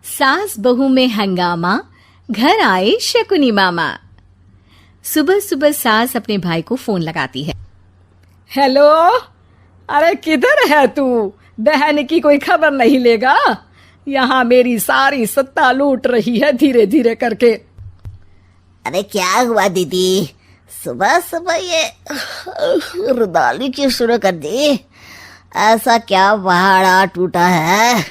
सास बहू में हंगामा, घर आए शकुनी मामा। सुबह सुबह सास अपने भाई को फोन लगाती है। हेलो, अरे किधर है तू? बहन की कोई खबर नहीं लेगा? यहाँ मेरी सारी सत्ता लूट रही है धीरे धीरे करके। अरे क्या हुआ दीदी, सुबह सुबह ये रुदाली क्यों शुरू कर दी? ऐसा क्या पहाड़ा टूटा है?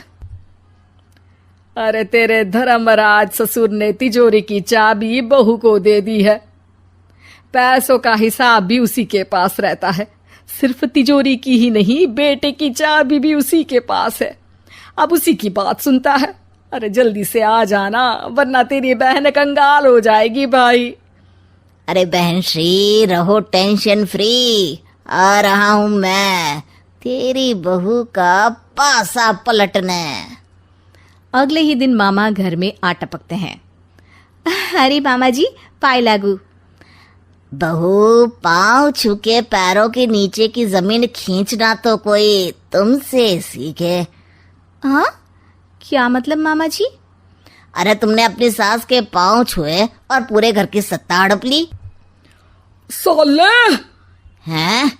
अरे तेरे धर्मराज ससुर ने तिजोरी की चाबी बहू को दे दी है। पैसों का हिसाब भी उसी के पास रहता है। सिर्फ तिजोरी की ही नहीं, बेटे की चाबी भी उसी के पास है। अब उसी की बात सुनता है। अरे जल्दी से आ जाना, वरना तेरी बहन कंगाल हो जाएगी भाई। अरे बहन श्री, रहो टेंशन फ्री। आ रहा हूँ मैं, तेरी बहू का पासा पलटने। अगले ही दिन मामा घर में आ टपकते हैं। अरे मामा जी, पाए लागू। बहू, पाँव छू के पैरों के नीचे की जमीन खींचना तो कोई तुमसे सीखे। हाँ, क्या मतलब मामा जी? अरे तुमने अपनी सास के पाँव छुए और पूरे घर की सत्ता हड़प ली। साले हैं?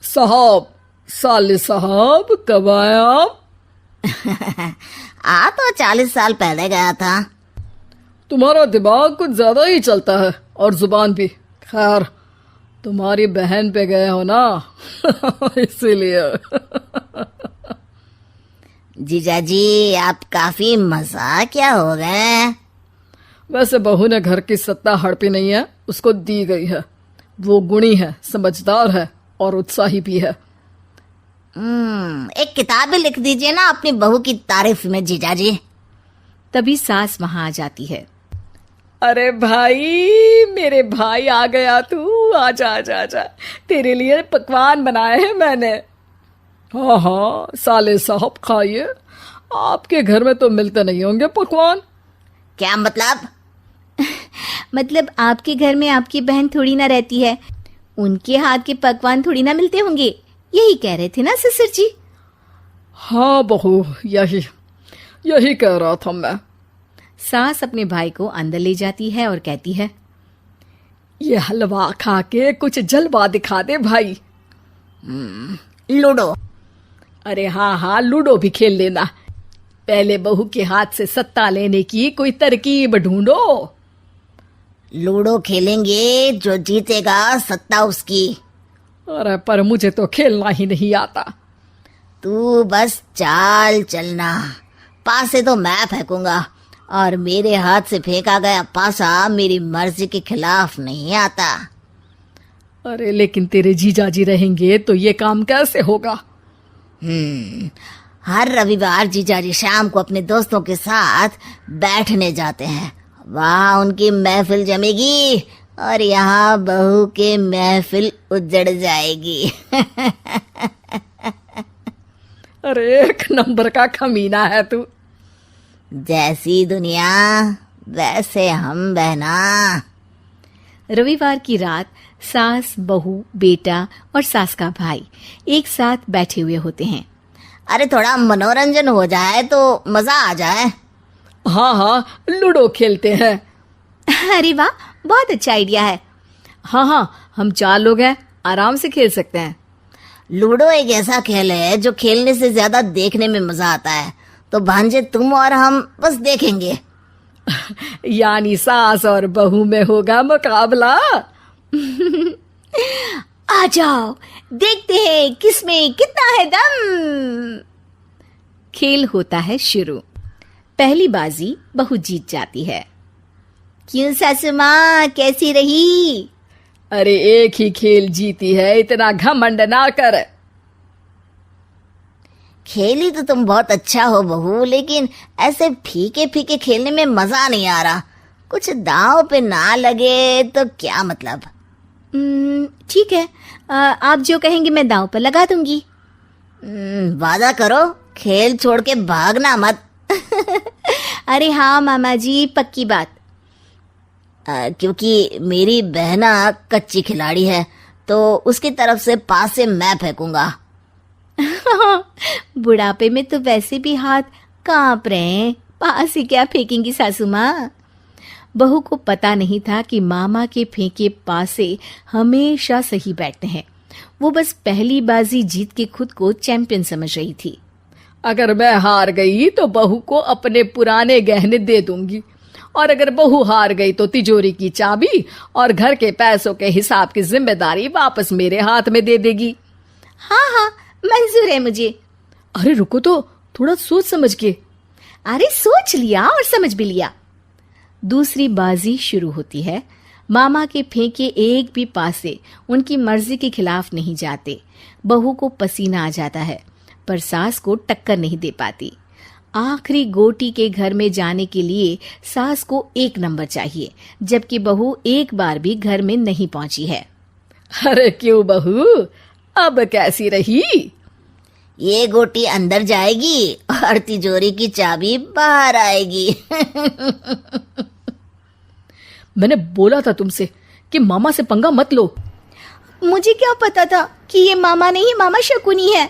साहब, साले साहब कब आए आप? आ तो 40 साल पहले गया था। तुम्हारा दिमाग कुछ ज्यादा ही चलता है और जुबान भी। खैर, तुम्हारी बहन पे गए हो ना इसीलिए। जीजाजी, आप काफी मजाकिया हो गए। वैसे बहू ने घर की सत्ता हड़पी नहीं है, उसको दी गई है। वो गुणी है, समझदार है और उत्साही भी है। एक किताब भी लिख दीजिए ना अपनी बहू की तारीफ में जीजाजी। तभी सास वहां आ जाती है। अरे भाई, मेरे भाई आ गया तू। आजा आजा आजा, तेरे लिए पकवान बनाए हैं मैंने। हाँ हाँ साले साहब, खाइए। आपके घर में तो मिलते नहीं होंगे पकवान। क्या मतलब? मतलब आपके घर में आपकी बहन थोड़ी ना रहती है, उनके हाथ के पकवान थोड़ी ना मिलते होंगे, यही कह रहे थे ना ससुर जी? हाँ बहू, यही कह रहा था मैं। सास अपने भाई को अंदर ले जाती है और कहती है, ये हलवा खा के कुछ जलवा दिखा दे भाई। लूडो। अरे हाँ हाँ, लूडो भी खेल लेना। पहले बहू के हाथ से सत्ता लेने की कोई तरकीब ढूंढो। लूडो खेलेंगे, जो जीतेगा सत्ता उसकी। अरे पर मुझे तो खेलना ही नहीं आता। तू बस चाल चलना, पासे तो मैं फेंकूंगा और मेरे हाथ से फेंका गया पासा मेरी मर्जी के खिलाफ नहीं आता। अरे लेकिन तेरे जीजाजी रहेंगे तो ये काम कैसे होगा? हर रविवार जीजाजी शाम को अपने दोस्तों के साथ बैठने जाते हैं। वहाँ उनकी महफिल जमेगी और यहाँ बहू के महफिल उजड़ जाएगी। अरे एक नंबर का कमीना है तू। जैसी दुनिया वैसे हम बहना। रविवार की रात सास, बहू, बेटा और सास का भाई एक साथ बैठे हुए होते हैं। अरे थोड़ा मनोरंजन हो जाए तो मजा आ जाए। हाँ हाँ, लूडो खेलते हैं। अरे वाह, बहुत अच्छा आइडिया है। हाँ हाँ, हम 4 लोग हैं, आराम से खेल सकते हैं। लूडो एक ऐसा खेल है जो खेलने से ज्यादा देखने में मजा आता है। तो भांजे, तुम और हम बस देखेंगे। यानी सास और बहू में होगा मुकाबला। आ जाओ, देखते हैं किसमें कितना है दम। खेल होता है शुरू। पहली बाजी बहू जीत जाती है। क्यों सासू माँ, कैसी रही? अरे एक ही खेल जीती है, इतना घमंड ना कर। खेली तो तुम बहुत अच्छा हो बहू, लेकिन ऐसे फीके फीके खेलने में मजा नहीं आ रहा। कुछ दांव पे ना लगे तो क्या मतलब? ठीक है, आप जो कहेंगे मैं दांव पर लगा दूंगी। वादा करो, खेल छोड़ के भागना मत। अरे हाँ मामा जी, पक्की बात। क्योंकि मेरी बहना कच्ची खिलाड़ी है, तो उसकी तरफ से पास से मैं फेंकूंगा। बुढ़ापे में तो वैसे भी हाथ कांप रहे हैं, पास ही क्या फेंकेंगी सासू माँ। बहू को पता नहीं था कि मामा के फेंके पासे हमेशा सही बैठते हैं। वो बस पहली बाजी जीत के खुद को चैंपियन समझ रही थी। अगर मैं हार गई तो बहू को अपने पुराने गहने दे दूंगी, और अगर बहू हार गई तो तिजोरी की चाबी और घर के पैसों के हिसाब की जिम्मेदारी वापस मेरे हाथ में दे देगी। हाँ हाँ, मंजूर है मुझे। अरे रुको तो, थोड़ा सोच समझ के। अरे सोच लिया और समझ भी लिया। दूसरी बाजी शुरू होती है। मामा के फेंके एक भी पासे उनकी मर्जी के खिलाफ नहीं जाते। बहू को पसीना आ जाता है, पर सास को टक्कर नहीं दे पाती। आखिरी गोटी के घर में जाने के लिए सास को 1 नंबर चाहिए, जबकि बहू एक बार भी घर में नहीं पहुंची है। अरे क्यों बहू, अब कैसी रही? ये गोटी अंदर जाएगी और तिजोरी की चाबी बाहर आएगी। मैंने बोला था तुमसे कि मामा से पंगा मत लो। मुझे क्या पता था कि ये मामा नहीं, मामा शकुनी है।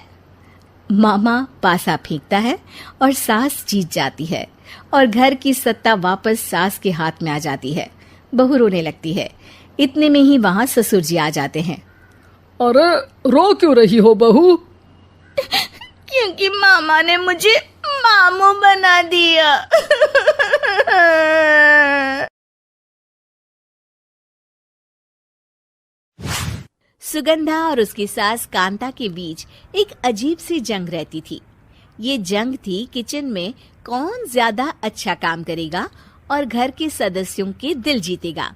मामा पासा फेंकता है और सास जीत जाती है और घर की सत्ता वापस सास के हाथ में आ जाती है। बहू रोने लगती है। इतने में ही वहां ससुर जी आ जाते हैं। अरे रो क्यों रही हो बहू? क्योंकि मामा ने मुझे मामू बना दिया। सुगंधा और उसकी सास कांता के बीच एक अजीब सी जंग रहती थी। ये जंग थी किचन में कौन ज्यादा अच्छा काम करेगा और घर के सदस्यों के दिल जीतेगा।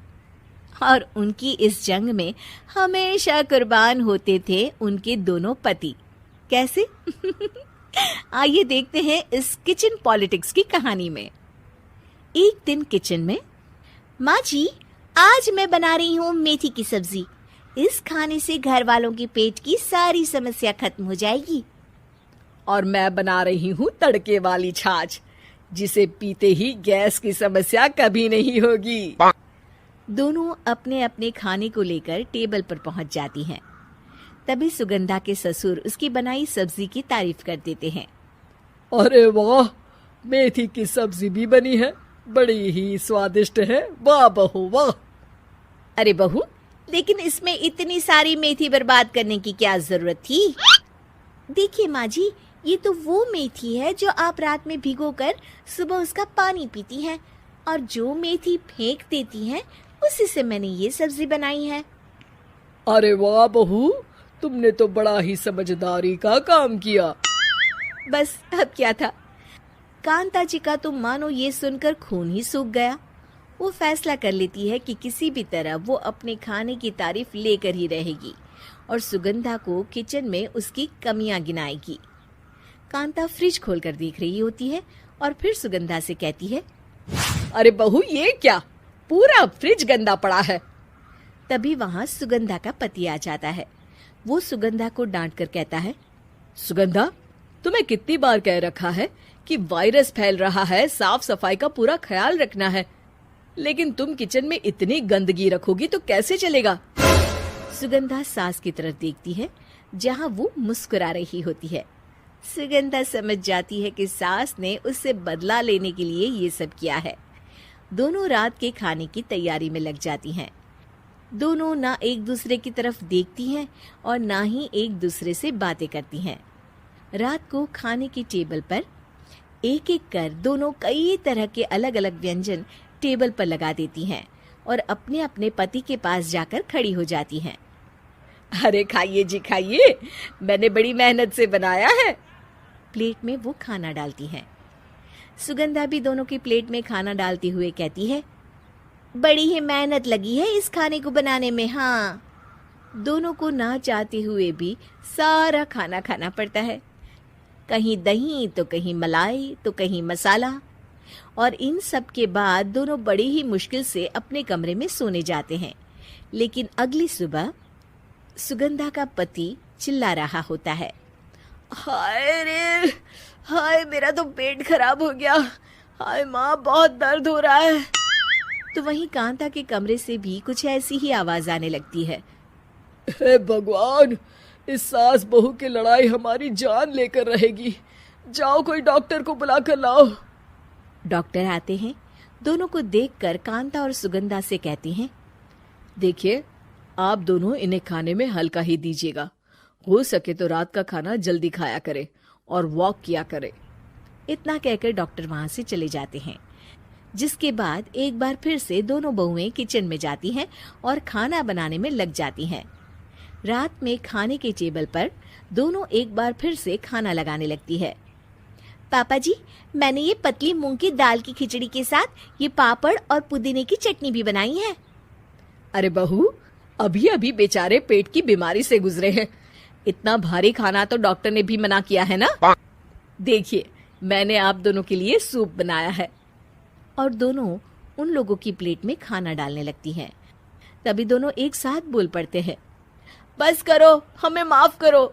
और उनकी इस जंग में हमेशा कुर्बान होते थे उनके दोनों पति। कैसे? आइए देखते हैं इस किचन पॉलिटिक्स की कहानी में। एक दिन किचन में, माँ जी आज मैं बना रही हूँ मेथी की सब्जी। इस खाने से घर वालों के पेट की सारी समस्या खत्म हो जाएगी। और मैं बना रही हूँ तड़के वाली छाछ, जिसे पीते ही गैस की समस्या कभी नहीं होगी। दोनों अपने अपने खाने को लेकर टेबल पर पहुंच जाती हैं। तभी सुगंधा के ससुर उसकी बनाई सब्जी की तारीफ कर देते हैं। अरे वाह, मेथी की सब्जी भी बनी है, बड़ी ही स्वादिष्ट है। वाह बहू वाह। अरे बहू, लेकिन इसमें इतनी सारी मेथी बर्बाद करने की क्या जरूरत थी? देखिए माँ जी, ये तो वो मेथी है जो आप रात में भिगोकर सुबह उसका पानी पीती हैं, और जो मेथी फेंक देती हैं उसी से मैंने ये सब्जी बनाई है। अरे वाह बहू, तुमने तो बड़ा ही समझदारी का काम किया। बस अब क्या था। कांता जी का तो मानो ये सुनकर खून ही सूख गया। वो फैसला कर लेती है कि किसी भी तरह वो अपने खाने की तारीफ लेकर ही रहेगी और सुगंधा को किचन में उसकी कमियां गिनाएगी। कांता फ्रिज खोलकर देख रही होती है और फिर सुगंधा से कहती है, अरे बहू ये क्या, पूरा फ्रिज गंदा पड़ा है। तभी वहां सुगंधा का पति आ जाता है। वो सुगंधा को डांट कर कहता है, सुगंधा, तुम्हें कितनी बार कह रखा है कि वायरस फैल रहा है, साफ सफाई का पूरा ख्याल रखना है, लेकिन तुम किचन में इतनी गंदगी रखोगी तो कैसे चलेगा। सुगंधा सास की तरफ देखती है जहां वो मुस्कुरा रही होती है। सुगंधा समझ जाती है कि सास ने उससे बदला लेने के लिए ये सब किया है। दोनों रात के खाने की तैयारी में लग जाती हैं। दोनों ना एक दूसरे की तरफ देखती हैं और ना ही एक दूसरे से बातें करती हैं। रात को खाने की टेबल पर एक एक कर दोनों कई तरह के अलग अलग व्यंजन टेबल पर लगा देती हैं और अपने अपने पति के पास जाकर खड़ी हो जाती हैं। अरे खाइए जी खाइए, मैंने बड़ी मेहनत से बनाया है। प्लेट में वो खाना डालती हैं। सुगंधा भी दोनों की प्लेट में खाना डालते हुए कहती है, बड़ी ही मेहनत लगी है इस खाने को बनाने में। हाँ, दोनों को ना चाहते हुए भी सारा खाना खाना पड़ता है। कहीं दही तो कहीं मलाई तो कहीं मसाला। और इन सब के बाद दोनों बड़ी ही मुश्किल से अपने कमरे में सोने जाते हैं। लेकिन अगली सुबह सुगंधा का पति चिल्ला रहा होता है, हाय रे हाय, मेरा तो पेट खराब हो गया। हाय माँ, बहुत दर्द हो रहा है। तो वहीं कांता के कमरे से भी कुछ ऐसी ही आवाज आने लगती है। हे भगवान, इस सास बहू की लड़ाई हमारी जान लेकर रहेगी। जाओ कोई डॉक्टर को बुला कर लाओ। डॉक्टर आते हैं, दोनों को देखकर कांता और सुगंधा से कहती हैं, देखिए, आप दोनों इन्हें खाने में हल्का ही दीजिएगा। हो सके तो रात का खाना जल्दी खाया करें और वॉक किया करें। इतना कहकर डॉक्टर वहां से चले जाते हैं। जिसके बाद एक बार फिर से दोनों बहुएं किचन में जाती हैं और खाना बनाने में लग जाती हैं। रात में खाने के टेबल पर दोनों एक बार फिर से खाना लगाने लगती है। पापा जी, मैंने ये पतली मूंग की दाल की खिचड़ी के साथ ये पापड़ और पुदीने की चटनी भी बनाई है। अरे बहू, अभी अभी बेचारे पेट की बीमारी से गुजरे हैं। इतना भारी खाना तो डॉक्टर ने भी मना किया है ना। देखिए, मैंने आप दोनों के लिए सूप बनाया है। और दोनों उन लोगों की प्लेट में खाना डालने लगती हैं। तभी दोनों एक साथ बोल पड़ते हैं, बस करो, हमें माफ करो।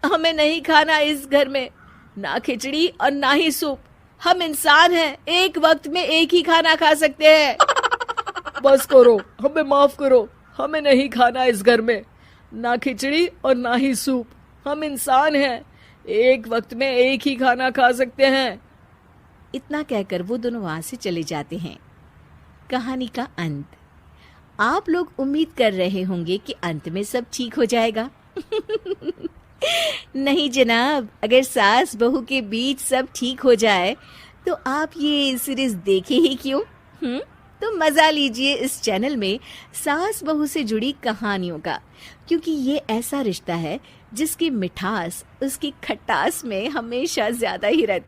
हमें नहीं खाना इस घर में, ना खिचड़ी और ना ही सूप। हम इंसान हैं, एक वक्त में एक ही खाना खा सकते हैं। बस करो, हमें माफ करो। हमें नहीं खाना इस घर में, ना खिचड़ी और ना ही सूप। हम इंसान हैं, एक वक्त में एक ही खाना खा सकते हैं। इतना कहकर वो दोनों वहां से चले जाते हैं। कहानी का अंत। आप लोग उम्मीद कर रहे होंगे कि अंत में सब ठीक हो जाएगा। नहीं जनाब, अगर सास बहू के बीच सब ठीक हो जाए तो आप ये सीरीज देखे ही क्यों? तो मजा लीजिए इस चैनल में सास बहू से जुड़ी कहानियों का, क्योंकि ये ऐसा रिश्ता है जिसकी मिठास उसकी खटास में हमेशा ज्यादा ही रहती है।